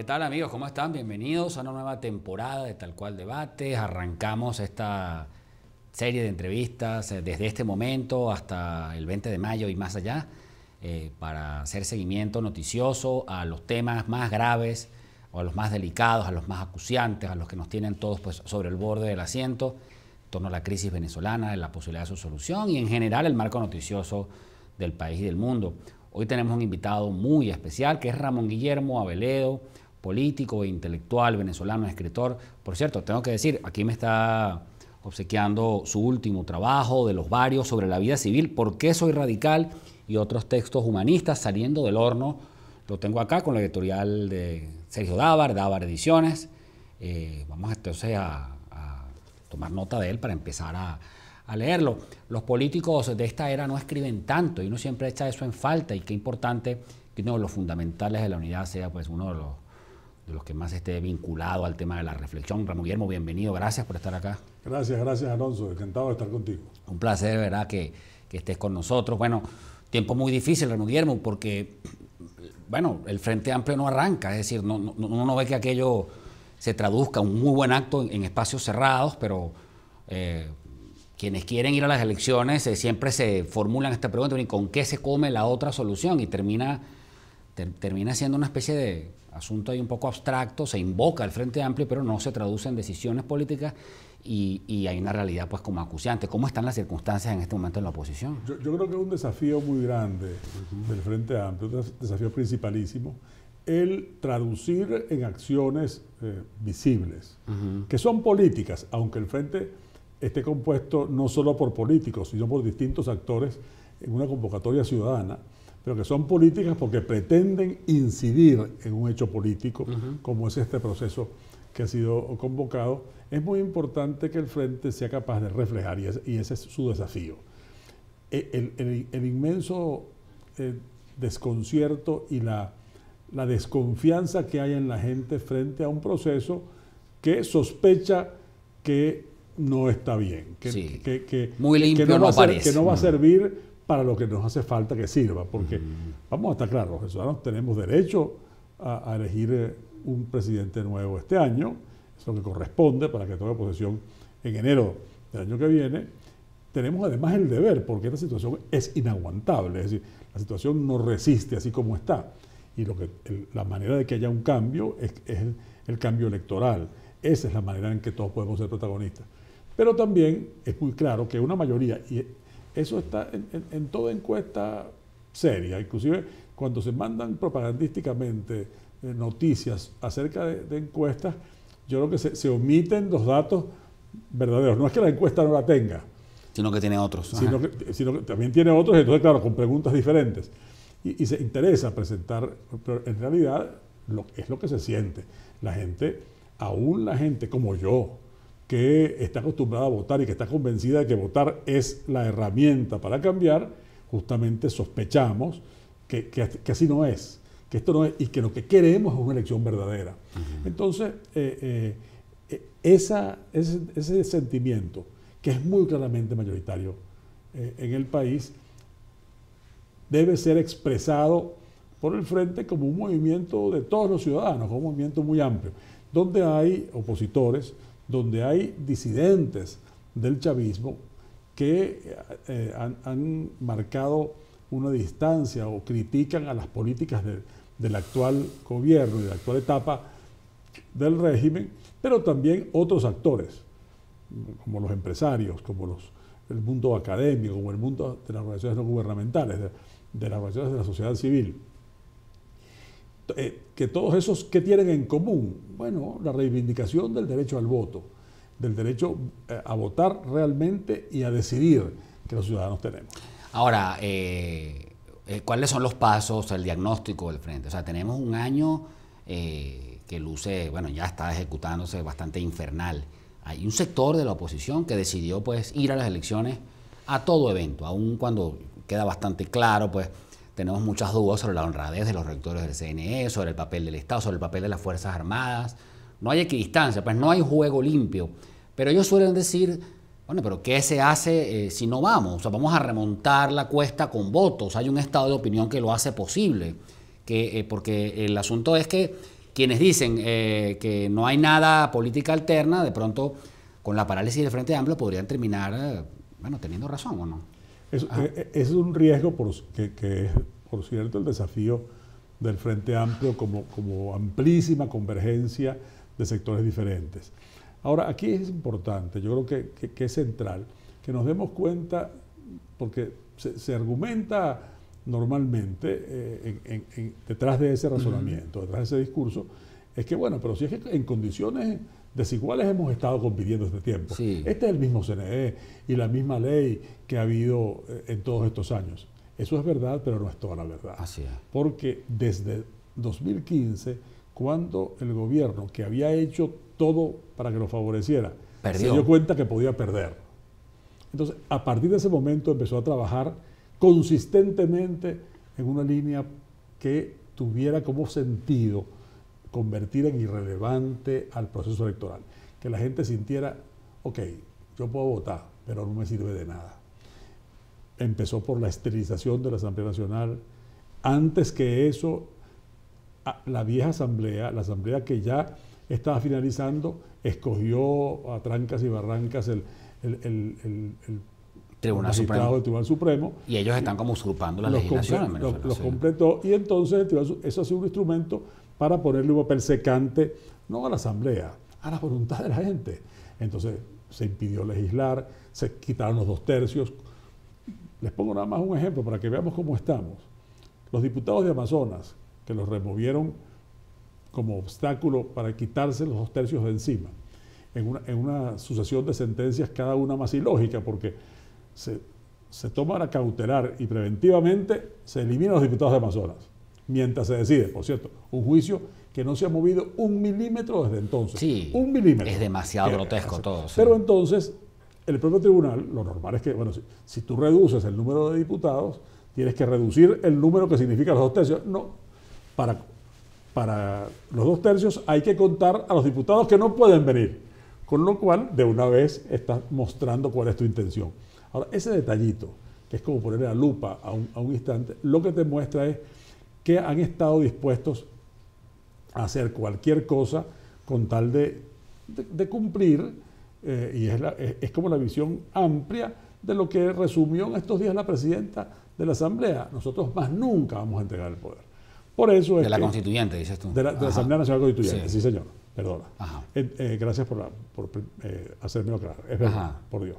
¿Qué tal, amigos? ¿Cómo están? Bienvenidos a una nueva temporada de Tal Cual Debates. Arrancamos esta serie de entrevistas desde este momento hasta el 20 de mayo y más allá para hacer seguimiento noticioso a los temas más graves o a los más delicados, a los más acuciantes, a los que nos tienen todos pues, sobre el borde del asiento en torno a la crisis venezolana, la posibilidad de su solución y en general el marco noticioso del país y del mundo. Hoy tenemos un invitado muy especial que es Ramón Guillermo Aveledo, político e intelectual venezolano, escritor. Por cierto, tengo que decir, aquí me está obsequiando su último trabajo de los varios sobre la vida civil, ¿Por qué soy radical? Y otros textos humanistas saliendo del horno. Lo tengo acá con la editorial de Sergio Dávar, Dávar Ediciones. Vamos entonces a tomar nota de él para empezar a leerlo. Los políticos de esta era no escriben tanto y uno siempre echa eso en falta, y qué importante que uno de los fundamentales de la unidad sea pues uno de los que más esté vinculado al tema de la reflexión. Ramón Guillermo, bienvenido, gracias por estar acá. Gracias Alonso, encantado de estar contigo. Un placer, ¿verdad?, que estés con nosotros. Bueno, tiempo muy difícil, Ramón Guillermo, porque bueno, el Frente Amplio no arranca, es decir, uno no ve que aquello se traduzca un muy buen acto en espacios cerrados, pero quienes quieren ir a las elecciones siempre se formulan esta pregunta: ¿y con qué se come la otra solución? Y termina siendo una especie de asunto ahí un poco abstracto. Se invoca el Frente Amplio, pero no se traduce en decisiones políticas y hay una realidad pues como acuciante. ¿Cómo están las circunstancias en este momento en la oposición? Yo creo que es un desafío muy grande del Frente Amplio, un desafío principalísimo, el traducir en acciones visibles, que son políticas, aunque el Frente esté compuesto no solo por políticos, sino por distintos actores en una convocatoria ciudadana, pero que son políticas porque pretenden incidir en un hecho político, como es este proceso que ha sido convocado. Es muy importante que el Frente sea capaz de reflejar, y ese es su desafío. El inmenso desconcierto y la desconfianza que hay en la gente frente a un proceso que sospecha que no está bien, que muy limpio que no va a parece. servir para lo que nos hace falta que sirva, porque vamos a estar claros, los venezolanos tenemos derecho a elegir un presidente nuevo este año, es lo que corresponde para que tome posesión en enero del año que viene. Tenemos además el deber, porque esta situación es inaguantable, es decir, la situación no resiste así como está, y la manera de que haya un cambio es el cambio electoral. Esa es la manera en que todos podemos ser protagonistas. Pero también es muy claro que una mayoría, y eso está en toda encuesta seria, inclusive cuando se mandan propagandísticamente noticias acerca de encuestas, yo creo que se omiten los datos verdaderos. No es que la encuesta no la tenga, Sino que tiene otros. sino que también tiene otros, entonces claro, con preguntas diferentes. Y se interesa presentar, pero en realidad es lo que se siente. La gente, aún la gente como yo, que está acostumbrada a votar y que está convencida de que votar es la herramienta para cambiar, justamente sospechamos que así no es, que esto no es, y que lo que queremos es una elección verdadera. Entonces, ese sentimiento, que es muy claramente mayoritario en el país, debe ser expresado por el Frente como un movimiento de todos los ciudadanos, como un movimiento muy amplio, donde hay opositores, donde hay disidentes del chavismo que han marcado una distancia o critican a las políticas del actual gobierno y de la actual etapa del régimen, pero también otros actores, como los empresarios, como el mundo académico, como el mundo de las organizaciones no gubernamentales, de las organizaciones de la sociedad civil. Que todos esos, ¿qué tienen en común? Bueno, la reivindicación del derecho al voto, del derecho a votar realmente y a decidir que los ciudadanos tenemos. Ahora, ¿cuáles son los pasos, el diagnóstico del Frente? O sea, tenemos un año que luce, bueno, ya está ejecutándose bastante infernal. Hay un sector de la oposición que decidió pues ir a las elecciones a todo evento, aun cuando queda bastante claro, pues tenemos muchas dudas sobre la honradez de los rectores del CNE, sobre el papel del Estado, sobre el papel de las Fuerzas Armadas. No hay equidistancia, pues no hay juego limpio. Pero ellos suelen decir, bueno, pero ¿qué se hace si no vamos? O sea, vamos a remontar la cuesta con votos. Hay un estado de opinión que lo hace posible. Porque el asunto es que quienes dicen que no hay nada política alterna, de pronto con la parálisis del Frente Amplio podrían terminar, bueno, teniendo razón, ¿o no? Es un riesgo que es, por cierto, el desafío del Frente Amplio como amplísima convergencia de sectores diferentes. Ahora, aquí es importante, yo creo que es central, que nos demos cuenta, porque se argumenta normalmente detrás de ese razonamiento, detrás de ese discurso, es que, bueno, pero si es que en condiciones desiguales hemos estado compitiendo este tiempo. Sí. Este es el mismo CNE y la misma ley que ha habido en todos estos años. Eso es verdad, pero no es toda la verdad. Así es. Porque desde 2015, cuando el gobierno, que había hecho todo para que lo favoreciera, perdió, se dio cuenta que podía perder. Entonces, a partir de ese momento empezó a trabajar consistentemente en una línea que tuviera como sentido convertir en irrelevante al proceso electoral. Que la gente sintiera, ok, yo puedo votar, pero no me sirve de nada. Empezó por la esterilización de la Asamblea Nacional. Antes que eso, la vieja Asamblea, la Asamblea que ya estaba finalizando, escogió a trancas y barrancas el Tribunal magistrado Supremo. del Tribunal Supremo. Y ellos están como usurpando la legislación en Venezuela. Los completó, y entonces eso ha sido un instrumento para ponerle un papel secante, no a la Asamblea, a la voluntad de la gente. Entonces se impidió legislar, se quitaron los 2/3. Les pongo nada más un ejemplo para que veamos cómo estamos. Los diputados de Amazonas, que los removieron como obstáculo para quitarse los 2/3 de encima, en una sucesión de sentencias, cada una más ilógica, porque se toma la cautelar y preventivamente se eliminan los diputados de Amazonas, mientras se decide, por cierto, un juicio que no se ha movido 1 milímetro desde entonces. Sí, 1 milímetro. es demasiado grotesco todo. Sí. Pero entonces, el propio tribunal, lo normal es que, bueno, si tú reduces el número de diputados, tienes que reducir el número que significa los 2/3. No, para los 2/3 hay que contar a los diputados que no pueden venir, con lo cual, de una vez, estás mostrando cuál es tu intención. Ahora, ese detallito, que es como ponerle la lupa a un instante, lo que te muestra es que han estado dispuestos a hacer cualquier cosa con tal de cumplir, y es como la visión amplia de lo que resumió en estos días la presidenta de la Asamblea. Nosotros más nunca vamos a entregar el poder. Por eso es de la constituyente, dices tú. De la Asamblea Nacional Constituyente, sí, señor. Perdona. Gracias por hacérmelo aclarar. Es verdad, por Dios.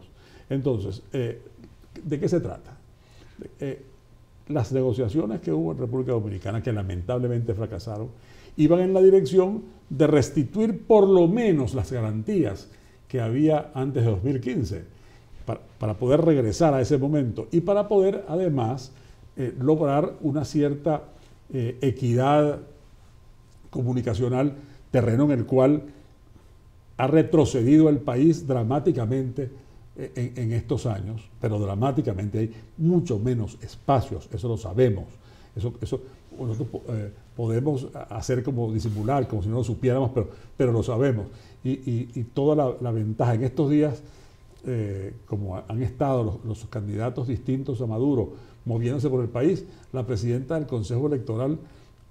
Entonces, ¿de qué se trata? Las negociaciones que hubo en República Dominicana, que lamentablemente fracasaron, iban en la dirección de restituir por lo menos las garantías que había antes de 2015, para poder regresar a ese momento y para poder, además, lograr una cierta equidad comunicacional, terreno en el cual ha retrocedido el país dramáticamente en estos años, pero dramáticamente. Hay mucho menos espacios, eso lo sabemos. Eso nosotros podemos hacer como disimular, como si no lo supiéramos, pero lo sabemos. Y toda la ventaja en estos días, como han estado los candidatos distintos a Maduro moviéndose por el país, la presidenta del Consejo Electoral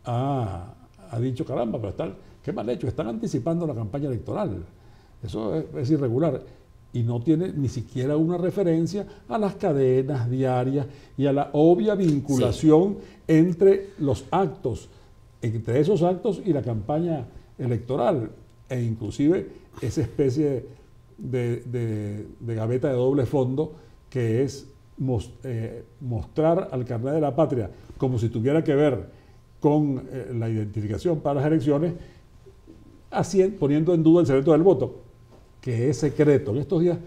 ha dicho, caramba, pero qué mal hecho, están anticipando la campaña electoral. Eso es irregular. Y no tiene ni siquiera una referencia a las cadenas diarias y a la obvia vinculación entre los actos, entre esos actos y la campaña electoral, e inclusive esa especie de gaveta de doble fondo que es mostrar al carnet de la patria como si tuviera que ver con la identificación para las elecciones, poniendo en duda el secreto del voto, que es secreto. En estos días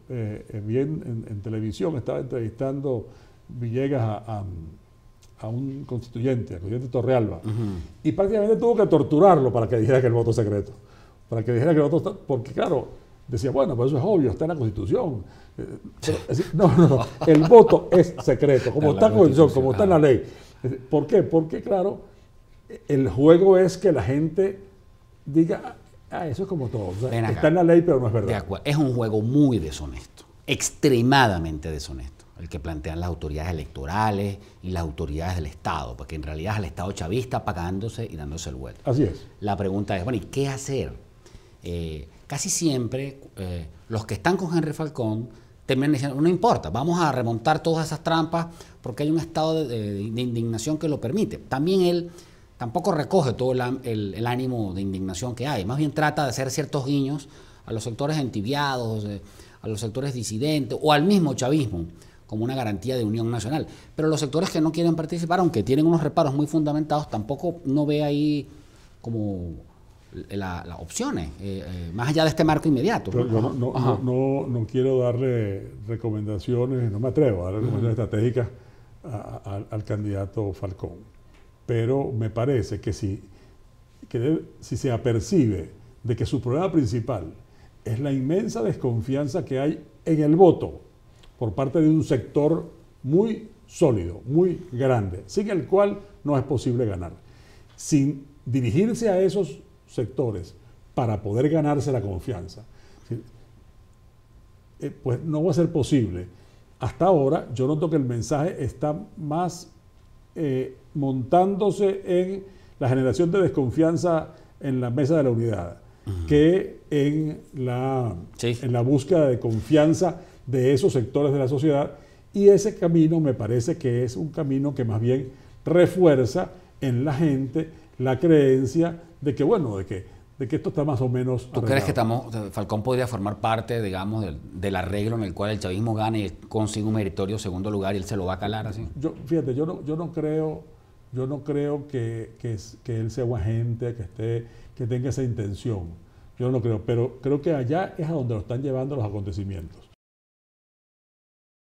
vi en televisión, estaba entrevistando Villegas a un constituyente, al constituyente Torrealba, y prácticamente tuvo que torturarlo para que dijera que el voto es secreto. Para que dijera que el voto está, porque claro, decía, bueno, pues eso es obvio, está en la Constitución. No, el voto es secreto, como está en la Constitución, como está en la ley. ¿Por qué? Porque claro, el juego es que la gente diga, eso es como todo. O sea, está en la ley, pero no es verdad. Es un juego muy deshonesto, extremadamente deshonesto. el que plantean las autoridades electorales y las autoridades del Estado, porque en realidad es el Estado chavista pagándose y dándose el vuelto. Así es. La pregunta es, bueno, ¿y qué hacer? Casi siempre los que están con Henry Falcón terminan diciendo, no importa, vamos a remontar todas esas trampas porque hay un estado de indignación que lo permite. También él tampoco recoge todo el ánimo de indignación que hay, más bien trata de hacer ciertos guiños a los sectores entibiados, a los sectores disidentes o al mismo chavismo como una garantía de unión nacional. Pero los sectores que no quieren participar, aunque tienen unos reparos muy fundamentados, tampoco no ve ahí como las opciones, más allá de este marco inmediato. Yo no quiero darle recomendaciones, no me atrevo a darle recomendaciones estratégicas al candidato Falcón, pero me parece que si se apercibe de que su problema principal es la inmensa desconfianza que hay en el voto por parte de un sector muy sólido, muy grande, sin el cual no es posible ganar. Sin dirigirse a esos sectores para poder ganarse la confianza, pues no va a ser posible. Hasta ahora yo noto que el mensaje está más montándose en la generación de desconfianza en la mesa de la unidad que en la búsqueda de confianza de esos sectores de la sociedad, y ese camino me parece que es un camino que más bien refuerza en la gente la creencia de que, bueno, de que esto está más o menos ¿Tú crees que Falcón podría formar parte, digamos, del arreglo en el cual el chavismo gane y consigue un meritorio segundo lugar y él se lo va a calar así? Fíjate, yo no creo que él sea un agente que tenga esa intención. Yo no lo creo, pero creo que allá es a donde lo están llevando los acontecimientos.